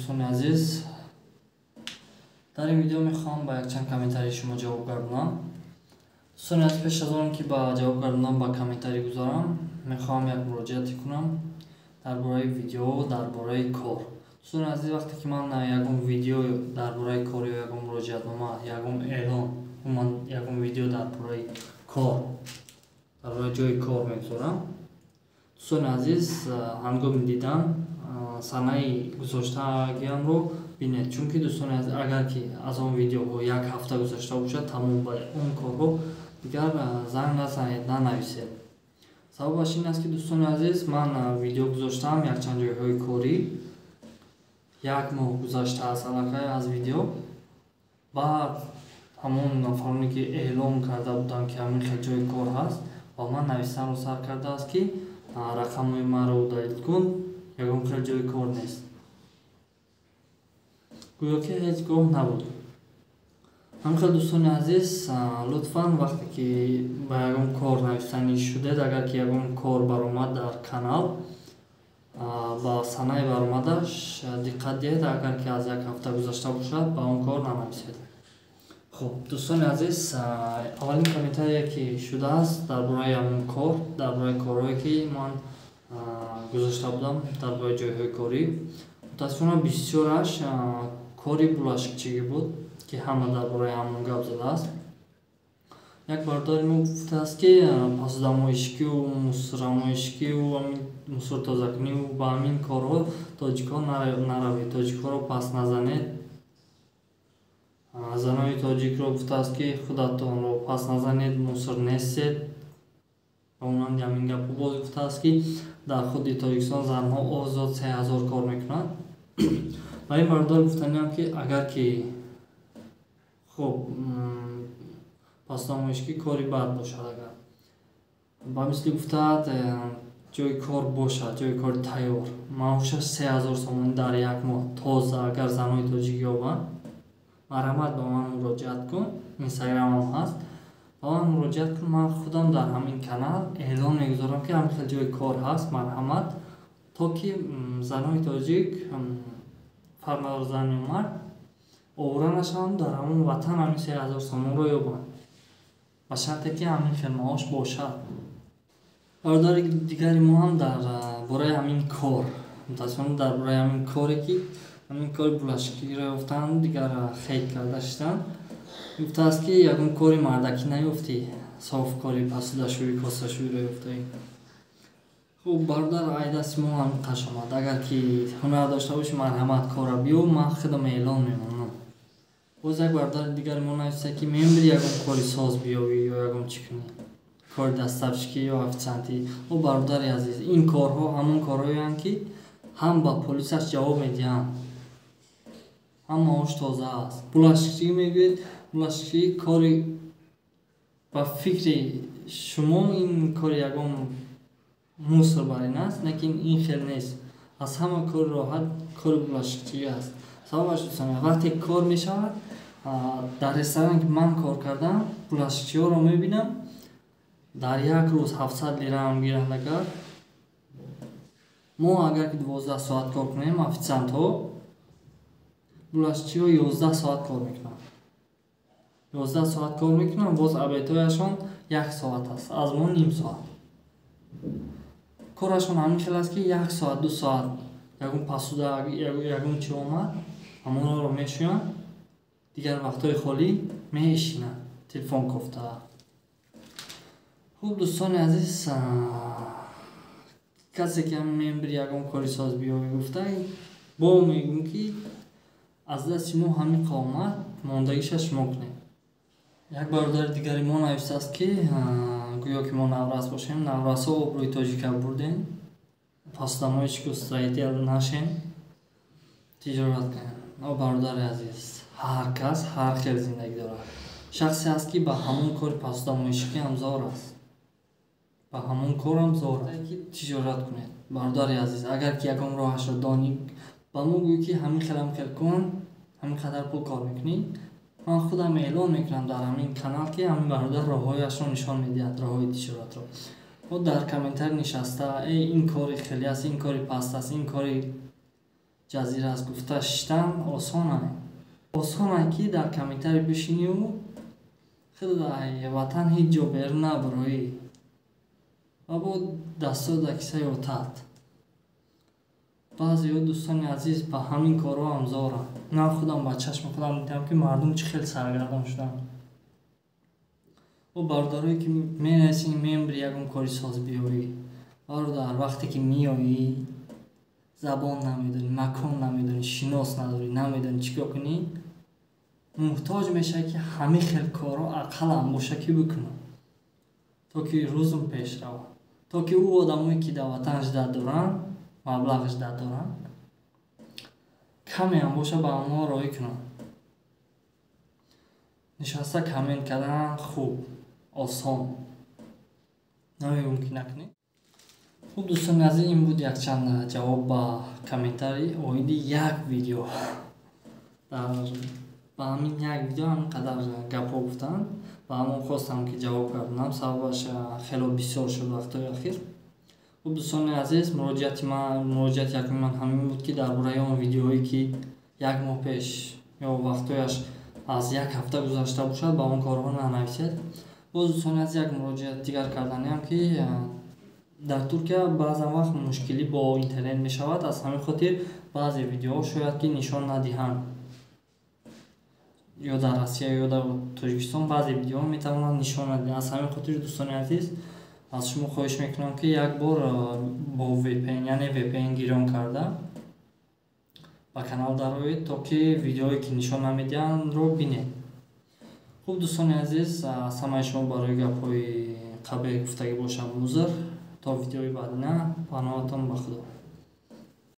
دوستان عزیز، در این ویدیو میخوام با یک چند کامنتاری شما جواب گردونم. دوستان عزیز، پیش از آن که با جواب گردونم با کامنتاری گذارم میخوام یک مراجعاتی کنم درباره ویدیو درباره کار. دوستان عزیز، وقتی که من یکم ویدیو درباره کار یا یکم مراجعتنامه یکم اعلان من یکم ویدیو درباره کار درباره جای کار میگذارم. دوستان عزیز، هنگام دیدن صحنه گذاشتگیم رو بینید، چون که دوستان عزیز اگر که از اون ویدیو یک هفته گذاشته باشد تمام به اون کار رو دیگر زنگ نزنید، ننویسید. سببش این است که دوستان عزیز من ویدیو گذاشتم یک چند جایهای کاری، یک ماه گذشته است از ویدیو، بعد همون نفرانی که اعلام کرده بودن که همین خیلی جای کار هست با من نوشتن رو سر کرده است که رقم ما رو دایید کن، یکم خیلی جای کار نیست، گویا که هیچ گاه نبود. همخیلی دوستان عزیز، لطفاً وقتی که با یکم کار نوشتنی شده، اگر که یکم کار برآمد در کانال با صحنه برآمدش دقت دهید، اگر که از یک هفته گذشته باشد با اون کار ننویسید. خب دوستان عزیز، اولین کامنتاری که شده است درباره همون کار، درباره کارهایی که من گذاشته بودم درباره جایهای کاری، متاسفانه بسیارش کاری بلاشکچگی بود که همه درباره همون گپ زده است. یک برداری ما گفته است که پاسدامایشگی و مصرامایشگی و مصر تازه‌کنی و با همین کارها تاجیکان نروید، تاجیکان رو پس نزنید. زنای تاجیک رو گفته است که خودتان رو پس نزنید، مصر نیستید. و اونم همین گپ رو باز گفته است که در خود تاجیکستان زنها آزاد 3000 کار میکنند. و این بردار گفتنی هم که اگر که خب پاسدامایشگی کاری بد باشد، اگر با مثل گفته جای کار باشد، جای کار تیار، معاشش 3000 سومانی در یک ماه تازه اگر زنهای تاجیک یابند، مرحمت با من مراجعت کن. اینستاگرام هم هست، با من مراجعت کن. من خودم در همین کانال اعلان میگذارم که همین خیلی جای کار هست، مرحمت، تا که زنهای تاجیک فرمانبر زن و مرد آوره نشوند در همون وطن همین 3000 سومون رو یابند، به شرطی که همین خیلی معاش باشد. بردار دیگری ما هم در برای همین کار، متاسفانه در برای همین کاری که همین کار بلاشکی را یافتن دیگر خیلی کرده شدن، گفته است که یکم کاری مردکی نیفتی، صاف کاری پسودشویی کاسه‌شویی را یافتی. خب بردار ای دست ما هم قش آمد، اگر که هنر داشته باشی مرحمت کارا بیو، من خودم اعلان میمونم. باز یک بردار دیگر ما نوشته که میمبری یکم کاری ساز بیاوی یا یکم چی کنی، کار دستفشکی یا افسانتی. و برداری عزیز، این کارها همون کارهایی هستند که هم با پلیسش جواب میدن، هم معاش تازه است. بلاشکی میگوید، بلاشکی کاری با فکر شما این کار یکم مصر برین است، لیکن این خیلی نیست. از همه کار راحت کار بلاشکی است. سببش دوستان، وقتی کار میشود در رستوران که من کار کردم، بلاشکی ها رو میبینم در یک روز 700 لیره هم گیرند. اگر ما اگر که 12 ساعت کار کنیم، افیسانت ها بلاشکی ها 11 ساعت کار میکنن، 11 ساعت کار میکنن، باز عبیتایشان 1 ساعت است، از ما نیم ساعت. کارشون همین خیلی است که 1 ساعت 2 ساعت یکم پسوده یکم چی آمد همون رو میشوین، دیگر وقتای خالی میشینن تلفن گفته. خوب دوستان عزیز، کسی که هم میبری یکم کاری ساز بیاوی گفته، با میگم که از دست ما همین قامت ماندگیشش مکنیم. یک بردار دیگری ما نوشته است که گویا که ما نورس باشیم، نورس ها روی تاجیک بردیم، پاسدامایشگی استرایتی نشین، تجارت کنیم. و بردار عزیز، هر کس هر خیلی زندگی دارد. شخصی است که با همون کار پاسدامایشگی هم زار است، با همون کار هم زار است که تجارت کنید. بردار عزیز، اگر که یکم راهش رو دانی با ما گویی که همین خیلی کن، همین قدر پول کار میکنی، من خودم اعلان میکنم در همین کانال که همین برادر راههایش رو نشان میدهد، راههای تجارت رو. و در کامنتر نشسته این کاری خیلی است، این کاری پست است، این کاری ҷазира аст гуфта шиштан осона ки дар комментари бишинию хелай ватан ҳеҷ ҷо берун набуроӣ ва бо дастҳо дар кисаи отат. баъзеҳо дӯстони азиз ба ҳамин корҳо ҳам зоранд. ман худам ба чашми худам дидам ки мардум чӣ хел саргардон шуданд. бародарое ки менависӣ мембри ягон кори созбиёӣ, бародар вақте ки меоӣ забон намедонӣ, макон намедонӣ, шинос надорӣ, намедонӣ чӣ кор кунӣ, муҳтоҷ мешавӣ ки ҳамин хел корҳо ақаллан бошакӣ бикунӣ, то ки рӯзум пеш равад, то ки ӯ одамое ки дар ватан жда доранд, маблағ жда доранд, каме ҳам боша ба онҳо роӣ кунанд. нишаста коммент кардан хуб, осон, намегӯм ки накунед. хуб дӯстони азиз, ин буд якчанд ҷавоб ба комментари оиди як видео. ба ҳамин як видео ҳамин қадар гапҳо гуфтанд ва ҳамон хостам ки ҷавоб гардонам, сабабаш хело бисёр шуд вақтҳои ахир. хуб дӯстони азиз, муроҷиати якуми ман ҳамин буд ки дар бораи он видеое ки як моҳ пеш ё вақтҳояш аз як ҳафта гузашта бошад, ба он корҳо нанависед. боз дӯстони азиз, як муроҷиат дигар карданам ки дар Туркия баъзан вақт мушкилӣ бо интернет мешавад, аз ҳамин хотир баъзе видеоҳо шояд ки нишон надиҳанд. ё дар Россия ё дар Тоҷикистон баъзе видеоҳо метавонанд нишон надиҳанд. Аз ҳамин хотир дӯстони азиз, аз шумо хоҳиш мекунам ки як бор бо VPN, яъне VPN гирён карда ба канал дароед, то ки видеое ки нишон намедиҳандро бинед. хуб дӯстони азиз, аз ҳамаи шумо барои гапҳои қабеҳ гуфтагӣ бошам узр. То видеои баъдина, паноҳатон ба худо.